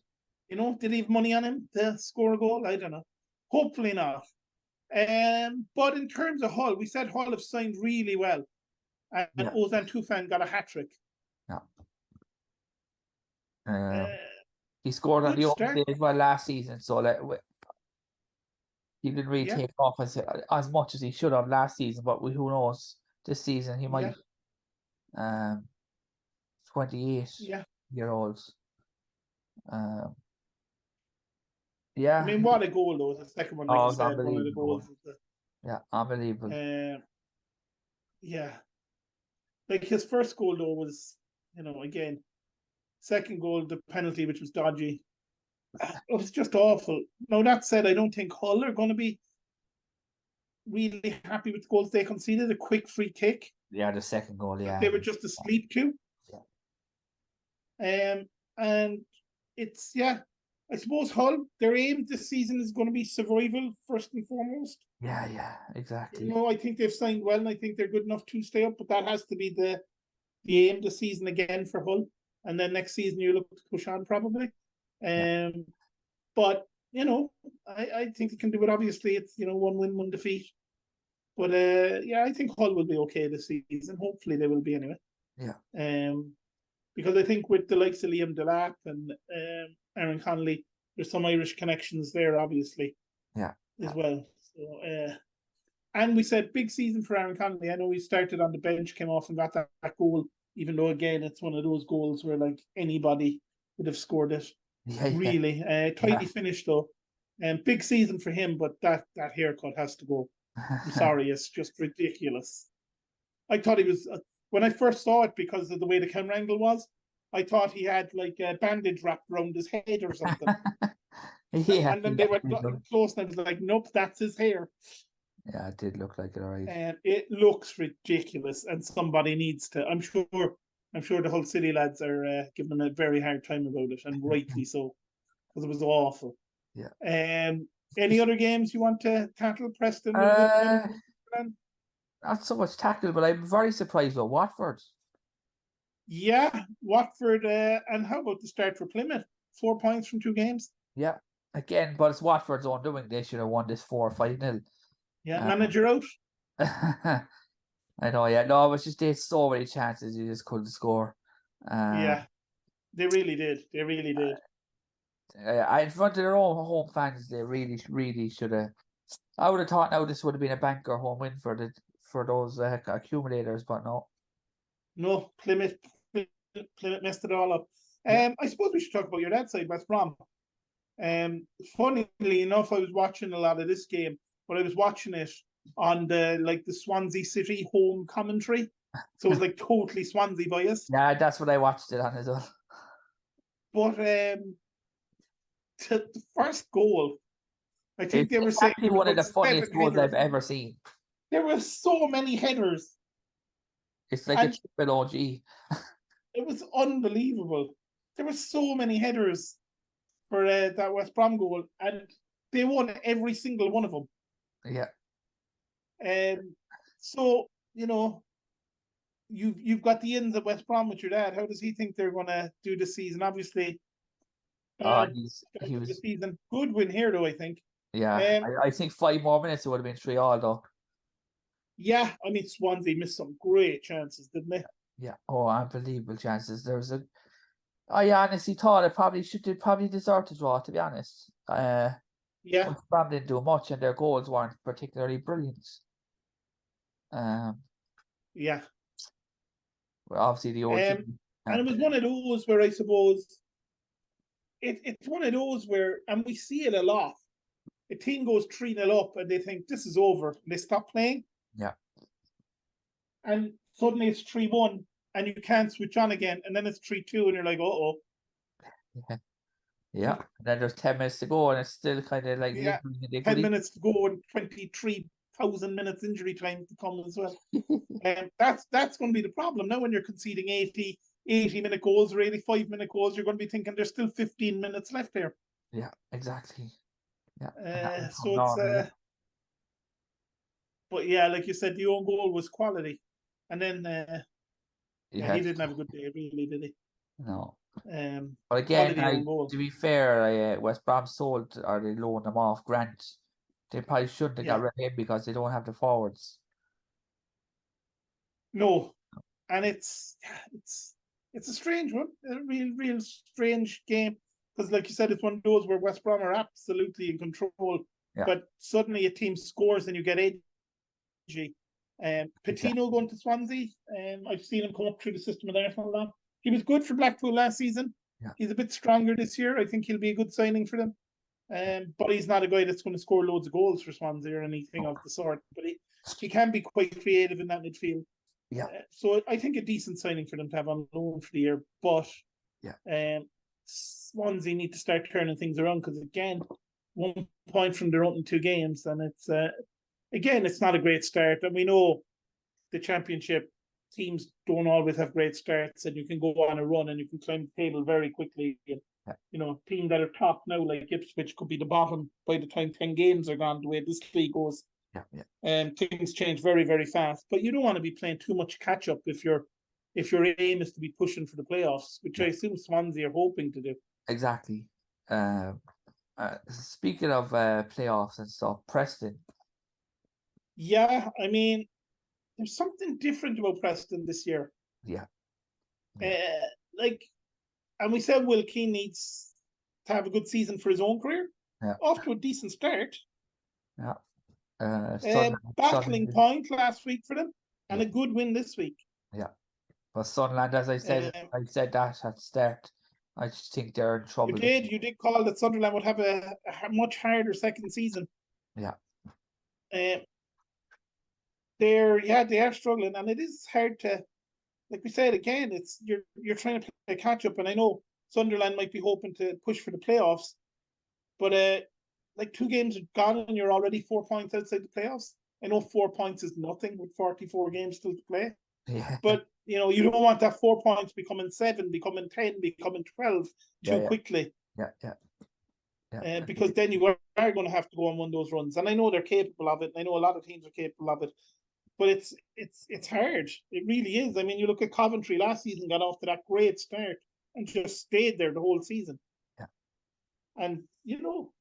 Did he have money on him to score a goal? I don't know. Hopefully not. But in terms of Hull, we said Hull have signed really well. And Ozan Tufan got a hat-trick. Yeah. He scored on the opening day as well last season, so he didn't really take off as much as he should have last season, but who knows? This season he might. 28-year-olds. I mean, what a goal though! The second one, like you said, one of the goals. Unbelievable. Like his first goal though was, again, second goal, the penalty, which was dodgy. It was just awful. Now, that said, I don't think Hull are going to be really happy with the goals they conceded. A quick free kick. Yeah, the second goal, they were just asleep to. And it's, I suppose Hull, their aim this season is going to be survival first and foremost. Yeah, exactly. I think they've signed well, and I think they're good enough to stay up, but that has to be the aim this season again for Hull. And then next season you look to push on probably. But, I think they can do it. Obviously, it's, 1 win, 1 defeat. But, I think Hull will be okay this season. Hopefully they will be anyway. Yeah. Because I think with the likes of Liam Delap and Aaron Conley, there's some Irish connections there, obviously. As well. So, and we said big season for Aaron Conley. I know he started on the bench, came off and got that goal even though again it's one of those goals where like anybody would have scored it. Yeah, yeah, Really, tidy finish though, and big season for him. But that haircut has to go. I'm sorry, it's just ridiculous. I thought he was when I first saw it because of the way the camera angle was. I thought he had like a bandage wrapped around his head or something. yeah, And then they yeah, were close, and I was like, "Nope, that's his hair." yeah, it did look like it, all right. And it looks ridiculous. And somebody needs to. I'm sure the whole city lads are giving him a very hard time about it, and rightly so, because it was awful. Yeah. Any other games you want to tackle? Preston will win Uh, 1. not so much tackle, but I'm very surprised with Watford. Yeah, Watford. And how about the start for Plymouth? 4 points from 2 games. Yeah, again, but it's Watford's own doing. They should have won this 4-5-0. Yeah, manager out. I know, yeah. No, it was just they had so many chances, you just couldn't score. Yeah, they really did. They really did. In front of their own home fans, they really, really should have. I would have thought now this would have been a banker home win for those accumulators, but no. No, Plymouth messed it all up. Yeah. I suppose we should talk about your dad's side, West Brom. Funnily enough, I was watching a lot of this game, but I was watching it on the Swansea City home commentary. So it was like totally Swansea biased. Yeah, that's what I watched it on as well. But to the first goal, I think they were It's saying actually one of the about funniest 7 goals I've headers. ever seen. There were so many headers. It's like a triple OG. It was unbelievable. There were so many headers for that West Brom goal, and they won every single one of them. Yeah. So you've got the ins at West Brom with your dad. How does he think they're going to do this season? Obviously, he was the season. Good win here, though. I think. Yeah, I think 5 more minutes it would have been 3-3 though. Yeah, I mean Swansea missed some great chances, didn't they? Yeah, oh, unbelievable chances. I honestly thought it probably deserved to draw. To be honest, Yeah, West Brom didn't do much, and their goals weren't particularly brilliant. yeah. Well, obviously the OG. And it was one of those where I suppose it's one of those where, and we see it a lot. A team goes 3-0 up, and they think this is over, and they stop playing. Yeah. And suddenly it's 3-1, and you can't switch on again, and then it's 3-2, and you're like, uh-oh. Yeah. Yeah. And then there's 10 minutes to go, and it's still kind of like 10 minutes to go, and 23,000 minutes injury time to come as well. That's going to be the problem now when you're conceding 80-minute goals or 85-minute goals. You're going to be thinking there's still 15 minutes left here. Yeah, exactly. Yeah. But yeah, like you said, the own goal was quality, and then he didn't have a good day, really, did he? No. But again, to be fair, West Brom sold or they loaned them off Grant. They probably shouldn't have got rid of him because they don't have the forwards. No, and it's a strange one, a real strange game, because like you said, it's one of those where West Brom are absolutely in control, but suddenly a team scores and you get edgy. Patino going to Swansea. I've seen him come up through the system with Arsenal now. He was good for Blackpool last season. Yeah. He's a bit stronger this year. I think he'll be a good signing for them. But he's not a guy that's going to score loads of goals for Swansea or anything of the sort. But he can be quite creative in that midfield. Yeah. So I think a decent signing for them to have on loan for the year. But Swansea need to start turning things around, because again, 1 point from their own 2 games, and it's again, it's not a great start. And we know the Championship teams don't always have great starts, and you can go on a run and you can climb the table very quickly. And, team that are top now, like Ipswich, could be the bottom by the time 10 games are gone, the way this league goes. Things change very, very fast. But you don't want to be playing too much catch up if your aim is to be pushing for the playoffs, which I assume Swansea are hoping to do. Exactly. Speaking of playoffs and stuff, Preston. Yeah, I mean, there's something different about Preston this year. Yeah. And we said Will Keane needs to have a good season for his own career. Yeah. Off to a decent start. Yeah. Battling point last week for them, and a good win this week. Yeah. But Sunderland, as I said that at the start, I just think they're in trouble. You did call that Sunderland would have a much harder second season. Yeah. They are struggling, and it is hard to, like we said again, it's you're trying to play catch up, and I know Sunderland might be hoping to push for the playoffs, but like 2 games are gone and you're already 4 points outside the playoffs. I know 4 points is nothing with 44 games still to play, Yeah. but you know you don't want that 4 points becoming 7, becoming 10, becoming 12 too quickly. Yeah. Because then you are going to have to go on one of those runs, and I know they're capable of it. And I know a lot of teams are capable of it, but it's hard. It really is. I mean, you look at Coventry last season, got off to that great start and just stayed there the whole season. Yeah. And you know,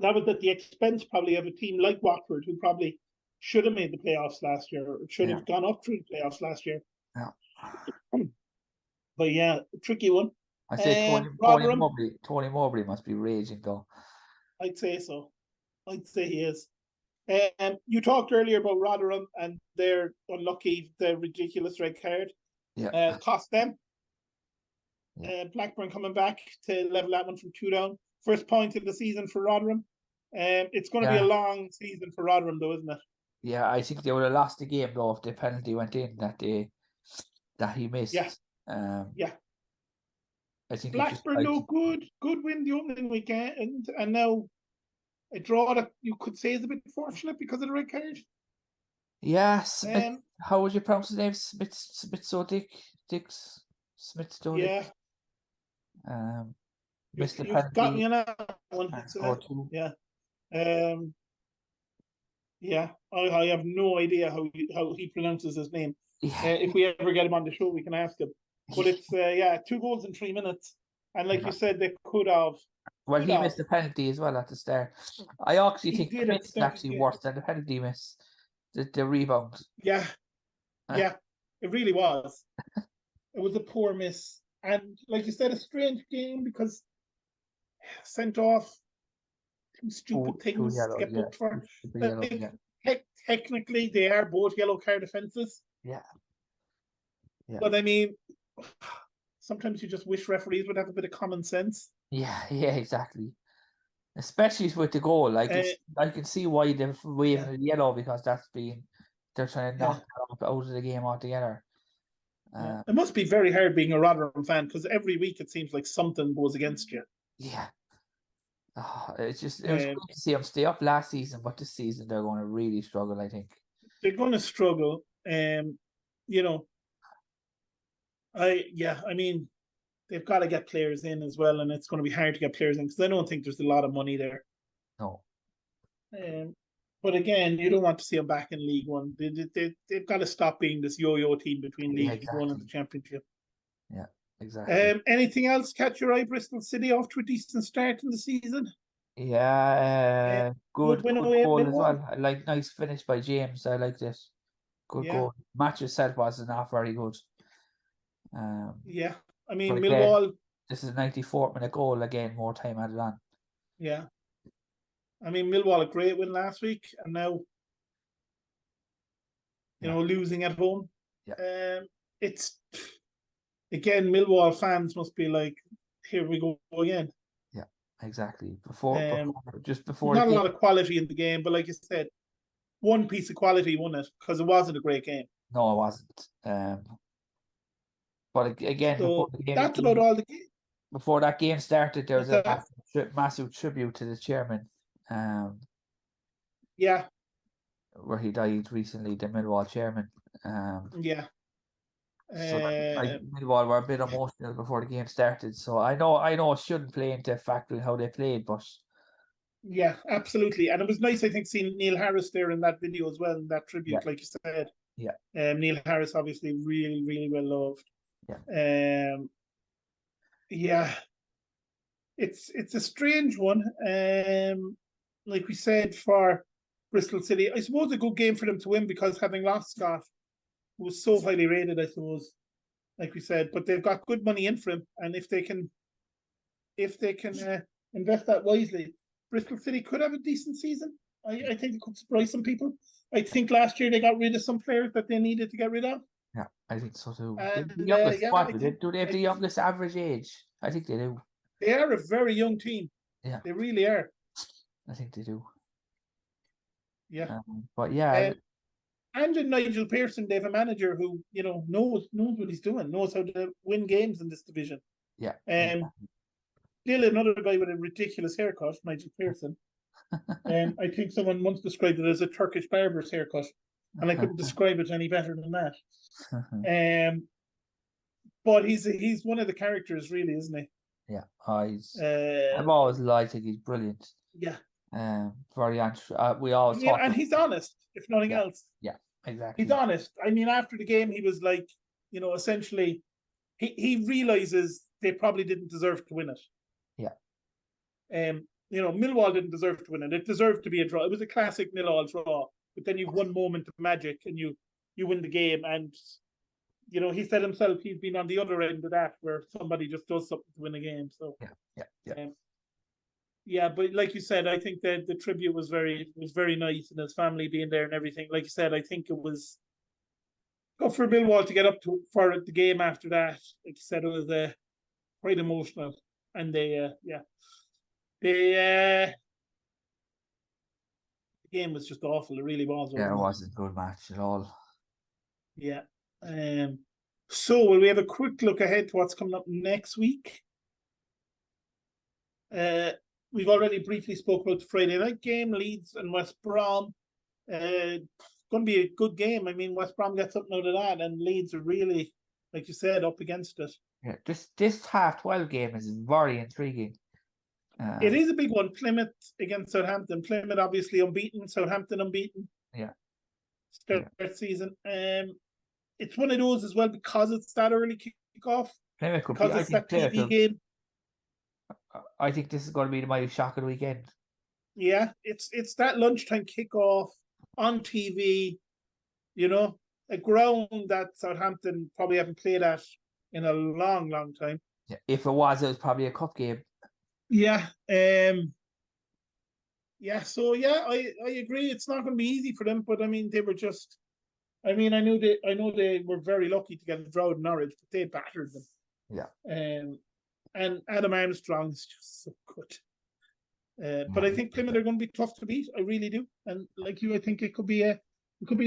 that was at the expense probably of a team like Watford, who probably should have made the playoffs last year, or should have gone up through the playoffs last year. Yeah. But yeah, tricky one. I say Tony Mowbray must be raging though. I'd say so. I'd say he is. You talked earlier about Rotherham and their the ridiculous red card. Yeah. Cost them. Yeah. Blackburn coming back to level that one from 2 down. First point of the season for Rotherham. It's going to be a long season for Rotherham, though, isn't it? Yeah, I think they would have lost the game though if the penalty went in that day that he missed. Yeah. I think Blackburn, good win the opening weekend, and now a draw that you could say is a bit fortunate because of the red card. Yeah, Smith. How would you pronounce his name? Smith-Sodick? Yeah. Missed the You've got me on that one. Yeah. Yeah. I have no idea how he pronounces his name. Yeah. If we ever get him on the show, we can ask him. But it's 2 goals in 3 minutes, and like you said, they could have. Well, he missed the penalty as well at the start. I actually think the miss is actually worse than the penalty miss. The rebound. Yeah. It really was. It was a poor miss, and like you said, a strange game because sent off, stupid things to get booked for. Technically, they are both yellow card offences. Yeah. But I mean, sometimes you just wish referees would have a bit of common sense. Yeah, exactly. Especially with the goal, like I can see why they're waving the yellow because they're trying to knock it out of the game altogether. It must be very hard being a Rotherham fan because every week it seems like something goes against you. Yeah. It was great to see them stay up last season, but this season they're going to really struggle, I think. They're going to struggle. You know, I mean, they've got to get players in as well, and it's going to be hard to get players in because I don't think there's a lot of money there. No. But again, you don't want to see them back in League One. They've got to stop being this yo-yo team between League One and the Championship. Yeah, exactly. Anything else catch your eye? Bristol City off to a decent start in the season. Yeah, good goal as well. I like nice finish by James. I like this. Good goal. Match itself was not very good. Yeah, I mean Millwall. This is a 94th minute goal again. More time added on. Yeah, I mean Millwall a great win last week, and now losing at home. Yeah. It's again Millwall fans must be like, here we go again. Yeah, exactly. Before not a lot of quality in the game, but like you said, one piece of quality won it because it wasn't a great game. No, it wasn't. But again, so that's about all the game. Before that game started, there was a massive tribute to the chairman. Yeah. Where he died recently, the Millwall chairman. Yeah. So Millwall were a bit emotional before the game started. So I know it shouldn't play into factoring how they played, but yeah, absolutely. And it was nice, I think, seeing Neil Harris there in that video as well, in that tribute, like you said. Yeah. Neil Harris obviously really, really well loved. Yeah. Yeah. It's a strange one. Like we said, for Bristol City, I suppose a good game for them to win because having lost Scott, who was so highly rated, I suppose, like we said, but they've got good money in for him, and if they can invest that wisely, Bristol City could have a decent season. I think it could surprise some people. I think last year they got rid of some players that they needed to get rid of. Yeah, I think so too. They have the And youngest yeah, squad, do they have I the think youngest average age? I think they do. they are a very young team. Yeah, They really are. I think they do. Yeah. But yeah, And in Nigel Pearson, they have a manager who, knows what he's doing, knows how to win games in this division. yeah, Um, Still another guy with a ridiculous haircut, Nigel Pearson. I think someone once described it as a Turkish barber's haircut, and I couldn't describe it any better than that. But he's one of the characters, really, isn't he? yeah. I've Uh, always liked it. He's brilliant. yeah, Very we always thought. and he's honest, if nothing Yeah, else. yeah, He's exactly. honest. I mean, after the game, he was like, essentially, he realizes they probably didn't deserve to win it. Yeah, Millwall didn't deserve to win it. It deserved to be a draw. It was a classic 0-0 draw. But then you've one moment of magic and you win the game. And he said himself he's been on the other end of that where somebody just does something to win a game. So yeah. Yeah, but like you said, I think that the tribute was very nice, and his family being there and everything. Like you said, I think it was tough for Millwall to get up to for the game after that. Like you said, it was quite emotional, and the game was just awful. It really was. Yeah, it wasn't a good match at all. Yeah. So will we have a quick look ahead to what's coming up next week? We've already briefly spoke about the Friday night game, Leeds and West Brom. It's going to be a good game. I mean, West Brom gets something out of that, and Leeds are really, like you said, up against it. Yeah, this half-12 game is very intriguing. It is a big one. Plymouth against Southampton. Plymouth obviously unbeaten. Southampton unbeaten. Yeah. Start season. It's one of those as well because it's that early kickoff. Plymouth could because be, it's that TV game. I think this is going to be my shock of the weekend. Yeah, it's that lunchtime kickoff on TV. A ground that Southampton probably haven't played at in a long, long time. Yeah, if it was probably a cup game. Yeah. Yeah. So yeah, I agree. It's not going to be easy for them, but I mean, they were just. I mean, I know they were very lucky to get a draw with Norwich, but they battered them. Yeah. And Adam Armstrong is just so good. But I think Plymouth are going to be tough to beat. I really do. And like you, I think it could be a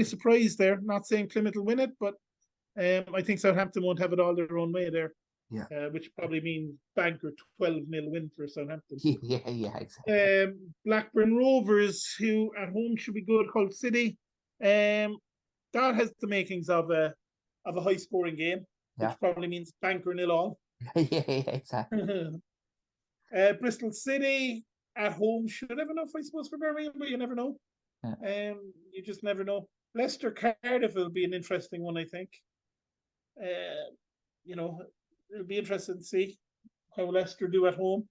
surprise there. Not saying Plymouth will win it, but I think Southampton won't have it all their own way there. Yeah. Which probably means banker 12-0 win for Southampton. Yeah, exactly. Blackburn Rovers, who at home should be good, Hull City. That has the makings of a high scoring game, which probably means banker 0-0. Yeah, exactly. Bristol City at home should have enough, I suppose, for Birmingham, but you never know. Yeah. You just never know. Leicester Cardiff will be an interesting one, I think. It'll be interesting to see how Leicester do at home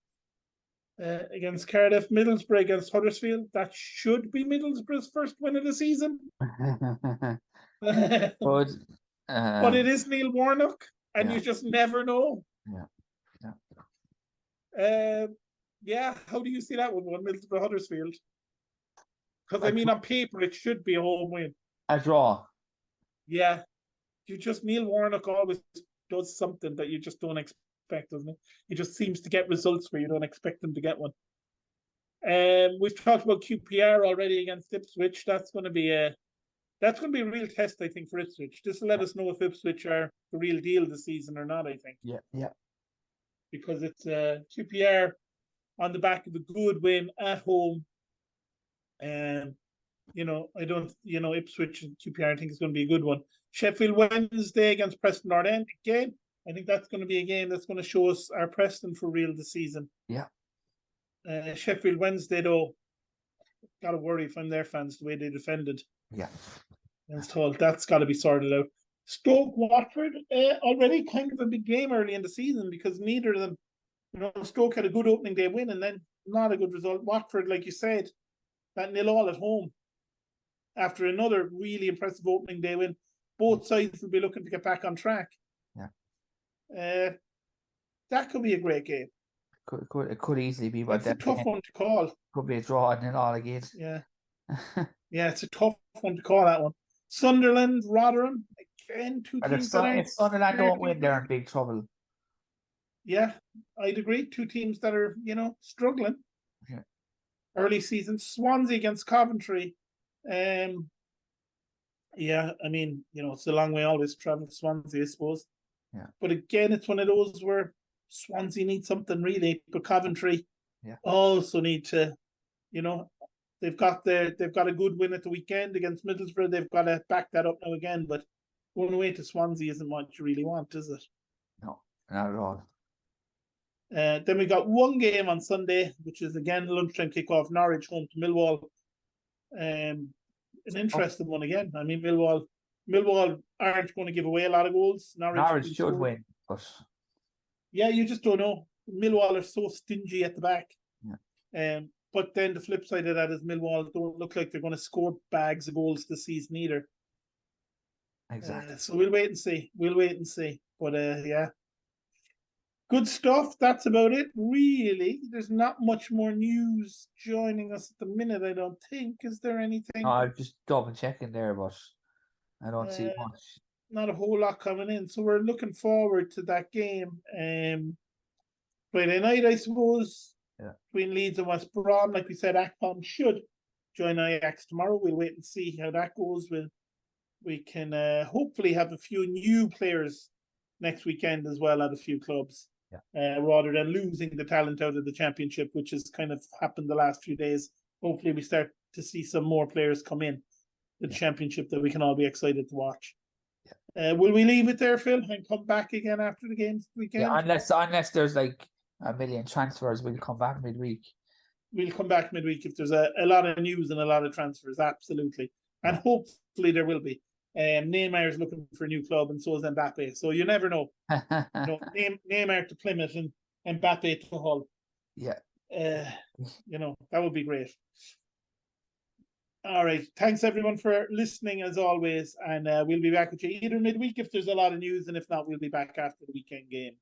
against Cardiff. Middlesbrough against Huddersfield. That should be Middlesbrough's first win of the season. But it is Neil Warnock, and you just never know. Yeah. How do you see that one, Middlesbrough Huddersfield? Because I mean, on paper, it should be a home win. A draw. Yeah. Neil Warnock always does something that you just don't expect, doesn't it? He just seems to get results where you don't expect him to get one. We've talked about QPR already against Ipswich. That's going to be a real test, I think, for Ipswich. This will let us know if Ipswich are the real deal this season or not, I think. Yeah. Because it's QPR on the back of a good win at home. Ipswich and QPR, I think is going to be a good one. Sheffield Wednesday against Preston North End again. I think that's going to be a game that's going to show us our Preston for real this season. Yeah. Sheffield Wednesday, though, got to worry if I'm their fans the way they defended. Yeah. Against Hull, that's got to be sorted out. Stoke Watford already kind of a big game early in the season because neither of them, Stoke had a good opening day win and then not a good result. Watford, like you said, that 0-0 at home after another really impressive opening day win. Both sides will be looking to get back on track. Yeah. That could be a great game. It could easily be. That's a tough one to call. Could be a draw and 0-0 again. Yeah. Yeah, it's a tough one to call, that one. Sunderland, Rotherham. again, two And teams that aren't if Sunderland don't win, they're particularly. in big trouble. Yeah, I'd agree. Two teams that are, struggling. Yeah. Early season, Swansea against Coventry. Yeah, I mean, it's a long way always travel to Swansea, I suppose. Yeah. But again, it's one of those where Swansea need something really, but Coventry Yeah. also need to, they've got a good win at the weekend against Middlesbrough. They've got to back that up now again. But going away to Swansea isn't what you really want, is it? No, not at all. Then we got one game on Sunday, which is again lunchtime kickoff. Norwich home to Millwall. An interesting one again. I mean, Millwall aren't going to give away a lot of goals. Norwich should win, but yeah, you just don't know. Millwall are so stingy at the back. Yeah. But then the flip side of that is Millwall don't look like they're going to score bags of goals this season either. Exactly. So we'll wait and see. But yeah. Good stuff. That's about it, really. There's not much more news joining us at the minute, I don't think. Is there anything? I'm just double checking there, but I don't see much. Not a whole lot coming in. So we're looking forward to that game. Friday night, I suppose, between Leeds and West Brom. Like we said, Akpom should join Ajax tomorrow. We'll wait and see how that goes. We can hopefully have a few new players next weekend as well at a few clubs. Rather than losing the talent out of the Championship, which has kind of happened the last few days. Hopefully we start to see some more players come in the Championship that we can all be excited to watch. Will we leave it there, Phil, and come back again after the games weekend? Yeah, unless there's like a million transfers, we'll come back midweek. We'll come back midweek if there's a lot of news and a lot of transfers, absolutely. And hopefully there will be. Neymar is looking for a new club, and so is Mbappe. So you never know. Neymar to Plymouth and Mbappe to Hull. Yeah. That would be great. All right. Thanks everyone for listening as always, and we'll be back with you either midweek if there's a lot of news, and if not, we'll be back after the weekend games.